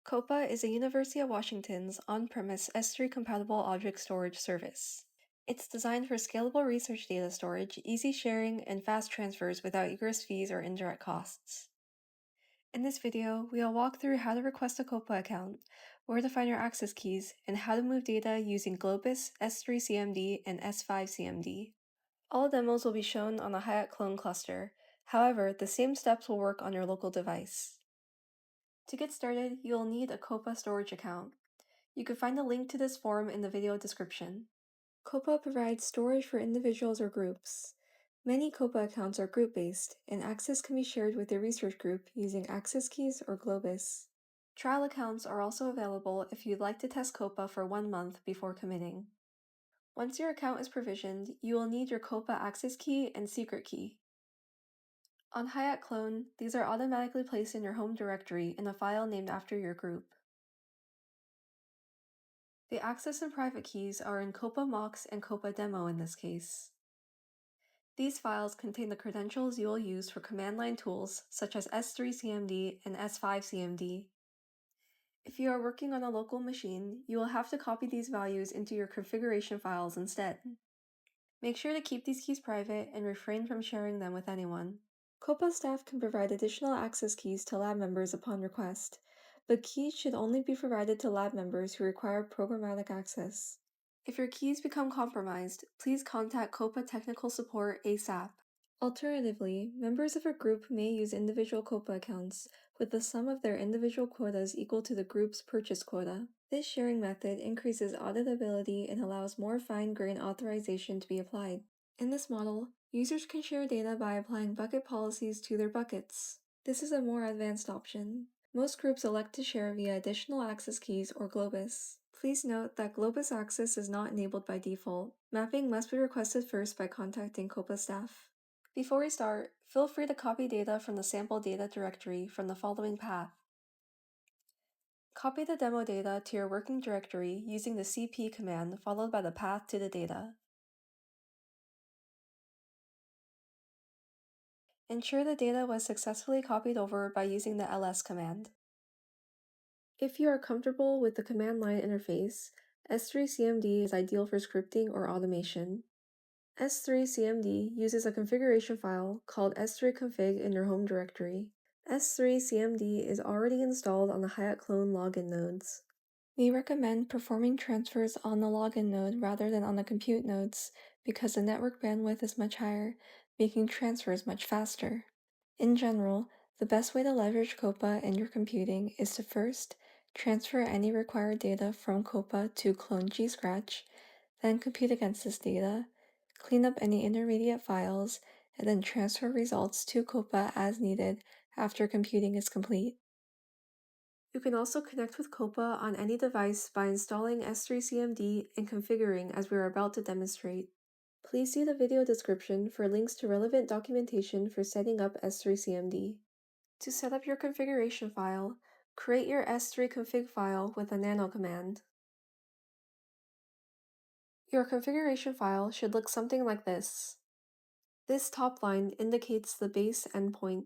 Copa is a University of Washington's on-premise S3 compatible object storage service. It's designed for scalable research data storage, easy sharing, and fast transfers without egress fees or indirect costs. In this video, we'll walk through how to request a Copa account, where to find your access keys, and how to move data using Globus, S3 CMD, and S5 CMD. All demos will be shown on the Hyak Klone cluster. However, the same steps will work on your local device. To get started, you will need a Kopah storage account. You can find the link to this form in the video description. Kopah provides storage for individuals or groups. Many Kopah accounts are group-based, and access can be shared with your research group using access keys or Globus. Trial accounts are also available if you'd like to test Kopah for 1 month before committing. Once your account is provisioned, you will need your Kopah access key and secret key. On Hyak Klone, these are automatically placed in your home directory in a file named after your group. The access and private keys are in Kopah Mox and Kopah Demo in this case. These files contain the credentials you will use for command line tools such as S3 CMD and S5 CMD. If you are working on a local machine, you will have to copy these values into your configuration files instead. Make sure to keep these keys private and refrain from sharing them with anyone. Kopah staff can provide additional access keys to lab members upon request, but keys should only be provided to lab members who require programmatic access. If your keys become compromised, please contact Kopah technical support ASAP. Alternatively, members of a group may use individual Kopah accounts, with the sum of their individual quotas equal to the group's purchase quota. This sharing method increases auditability and allows more fine-grained authorization to be applied. In this model, users can share data by applying bucket policies to their buckets. This is a more advanced option. Most groups elect to share via additional access keys or Globus. Please note that Globus access is not enabled by default. Mapping must be requested first by contacting Kopah staff. Before we start, feel free to copy data from the sample data directory from the following path. Copy the demo data to your working directory using the cp command followed by the path to the data. Ensure the data was successfully copied over by using the ls command. If you are comfortable with the command line interface, S3CMD is ideal for scripting or automation. S3CMD uses a configuration file called S3config in your home directory. S3CMD is already installed on the Hyak Klone login nodes. We recommend performing transfers on the login node rather than on the compute nodes because the network bandwidth is much higher, making transfers much faster. In general, the best way to leverage Copa in your computing is to first transfer any required data from Copa to Clone G-Scratch, then compute against this data, clean up any intermediate files, and then transfer results to Copa as needed after computing is complete. You can also connect with Copa on any device by installing S3CMD and configuring as we are about to demonstrate. Please see the video description for links to relevant documentation for setting up S3CMD. To set up your configuration file, create your S3config file with a nano command. Your configuration file should look something like this. This top line indicates the base endpoint.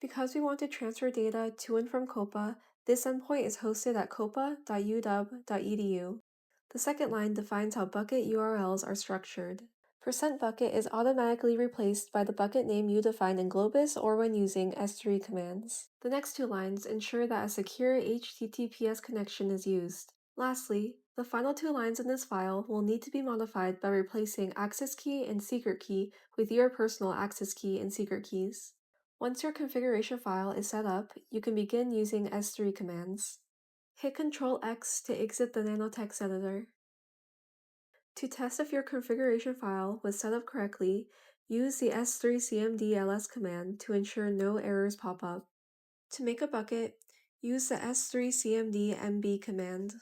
Because we want to transfer data to and from Copa, this endpoint is hosted at copa.uw.edu. The second line defines how bucket URLs are structured. %bucket is automatically replaced by the bucket name you define in Globus or when using S3 commands. The next two lines ensure that a secure HTTPS connection is used. Lastly, the final two lines in this file will need to be modified by replacing access key and secret key with your personal access key and secret keys. Once your configuration file is set up, you can begin using S3 commands. Hit Ctrl X to exit the nanotext editor. To test if your configuration file was set up correctly, use the S3cmdls command to ensure no errors pop up. To make a bucket, use the S3cmdmb command.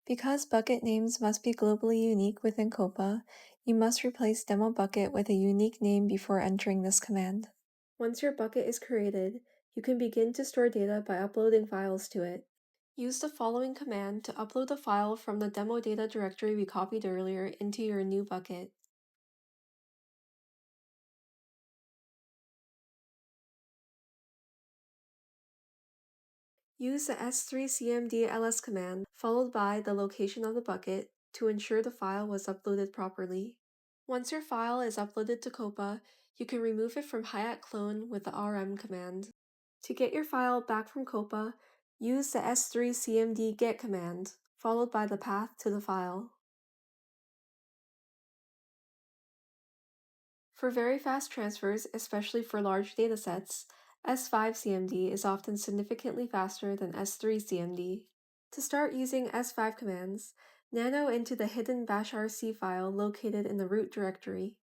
Because bucket names must be globally unique within Copa, you must replace demo bucket with a unique name before entering this command. Once your bucket is created, you can begin to store data by uploading files to it. Use the following command to upload the file from the demo data directory we copied earlier into your new bucket. Use the S3 command followed by the location of the bucket to ensure the file was uploaded properly. Once your file is uploaded to Copa, you can remove it from Hyak Klone with the rm command. To get your file back from Copa, use the S3 get command followed by the path to the file. For very fast transfers, especially for large datasets, S5CMD is often significantly faster than S3CMD. To start using S5 commands, nano into the hidden bashrc file located in the root directory.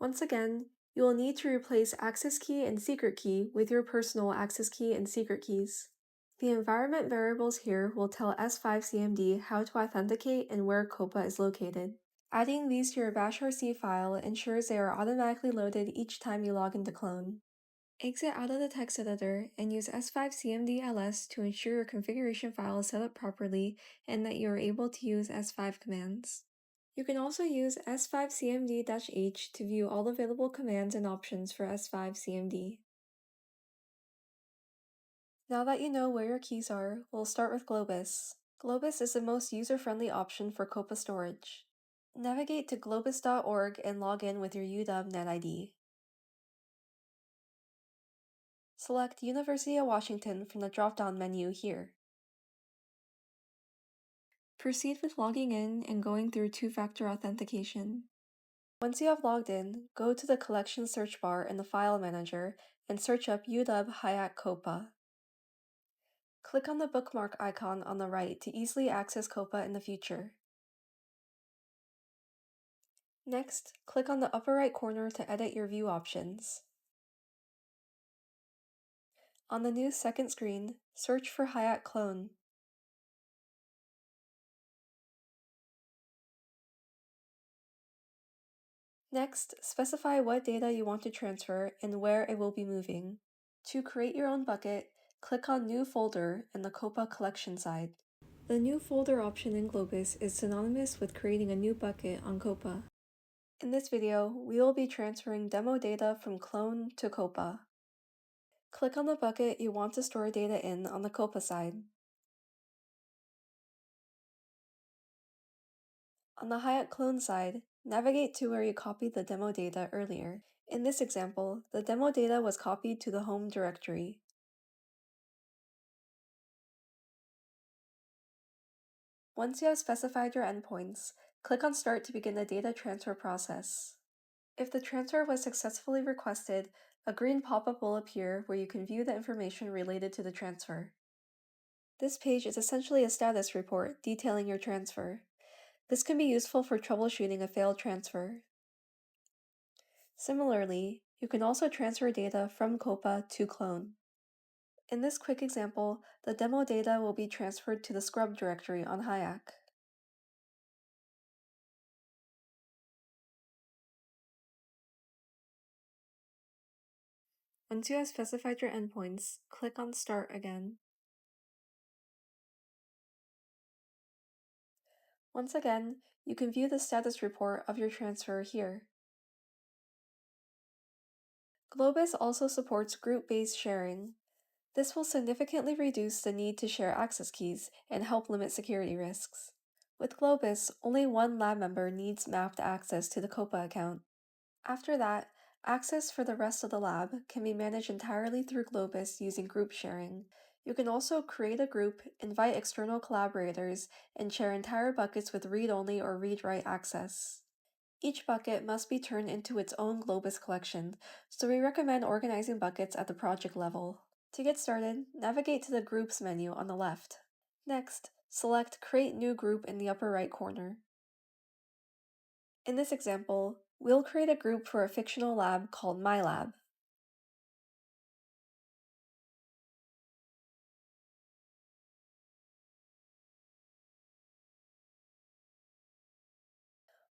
Once again, you will need to replace access key and secret key with your personal access key and secret keys. The environment variables here will tell S5CMD how to authenticate and where Copa is located. Adding these to your bashrc file ensures they are automatically loaded each time you log into Clone. Exit out of the text editor and use S5CMD-ls to ensure your configuration file is set up properly and that you are able to use S5 commands. You can also use S5CMD-h to view all available commands and options for S5CMD. Now that you know where your keys are, we'll start with Globus. Globus is the most user-friendly option for Kopah storage. Navigate to globus.org and log in with your UW NetID. Select University of Washington from the drop-down menu here. Proceed with logging in and going through two-factor authentication. Once you have logged in, go to the collection search bar in the File Manager and search up UW Hyak Kopah. Click on the bookmark icon on the right to easily access Copa in the future. Next, click on the upper right corner to edit your view options. On the new second screen, search for Hyak Klone. Next, specify what data you want to transfer and where it will be moving. To create your own bucket, click on New Folder in the Copa collection side. The New Folder option in Globus is synonymous with creating a new bucket on Copa. In this video, we will be transferring demo data from Clone to Copa. Click on the bucket you want to store data in on the Copa side. On the Hyak Klone side, navigate to where you copied the demo data earlier. In this example, the demo data was copied to the home directory. Once you have specified your endpoints, click on Start to begin the data transfer process. If the transfer was successfully requested, a green pop-up will appear where you can view the information related to the transfer. This page is essentially a status report detailing your transfer. This can be useful for troubleshooting a failed transfer. Similarly, you can also transfer data from Copa to Clone. In this quick example, the demo data will be transferred to the scrub directory on Hyak. Once you have specified your endpoints, click on Start again. Once again, you can view the status report of your transfer here. Globus also supports group-based sharing. This will significantly reduce the need to share access keys and help limit security risks. With Globus, only one lab member needs mapped access to the Copa account. After that, access for the rest of the lab can be managed entirely through Globus using group sharing. You can also create a group, invite external collaborators, and share entire buckets with read-only or read-write access. Each bucket must be turned into its own Globus collection, so we recommend organizing buckets at the project level. To get started, navigate to the Groups menu on the left. Next, select Create New Group in the upper right corner. In this example, we'll create a group for a fictional lab called My Lab.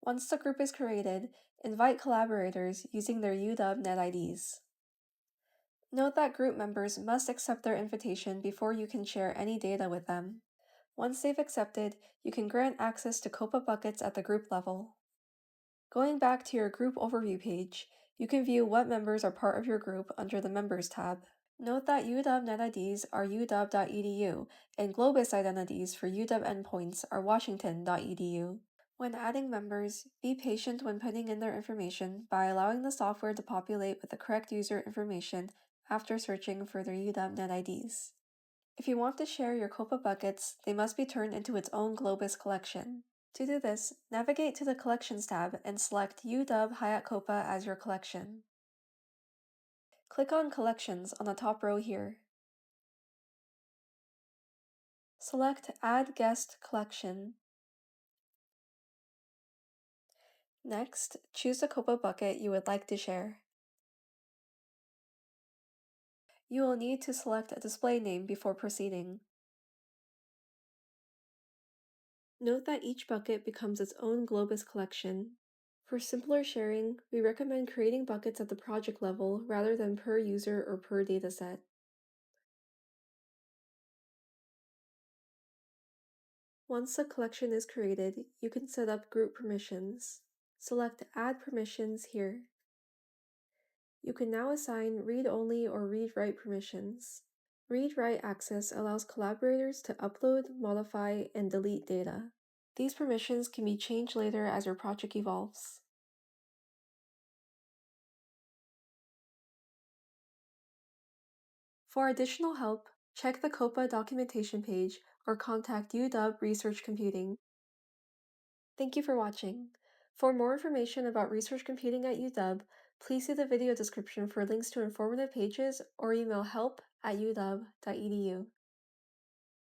Once the group is created, invite collaborators using their UW NetIDs. Note that group members must accept their invitation before you can share any data with them. Once they've accepted, you can grant access to Copa buckets at the group level. Going back to your group overview page, You can view what members are part of your group under the Members tab. Note that UW NetIDs are uw.edu, and Globus identities for UW endpoints are washington.edu. When adding members, be patient when putting in their information by allowing the software to populate with the correct user information after searching for their UW NetIDs. If you want to share your Copa buckets, they must be turned into its own Globus collection. To do this, navigate to the Collections tab and select UW Hyak Klone as your collection. Click on Collections on the top row here. Select Add Guest Collection. Next, choose the Copa bucket you would like to share. You will need to select a display name before proceeding. Note that each bucket becomes its own Globus collection. For simpler sharing, we recommend creating buckets at the project level rather than per user or per dataset. Once the collection is created, you can set up group permissions. Select Add Permissions here. You can now assign read-only or read-write permissions. Read-write access allows collaborators to upload, modify, and delete data. These permissions can be changed later as your project evolves. For additional help, check the Copa documentation page or contact UW Research Computing. Thank you for watching. For more information about research computing at UW, please see the video description for links to informative pages or email help@uw.edu.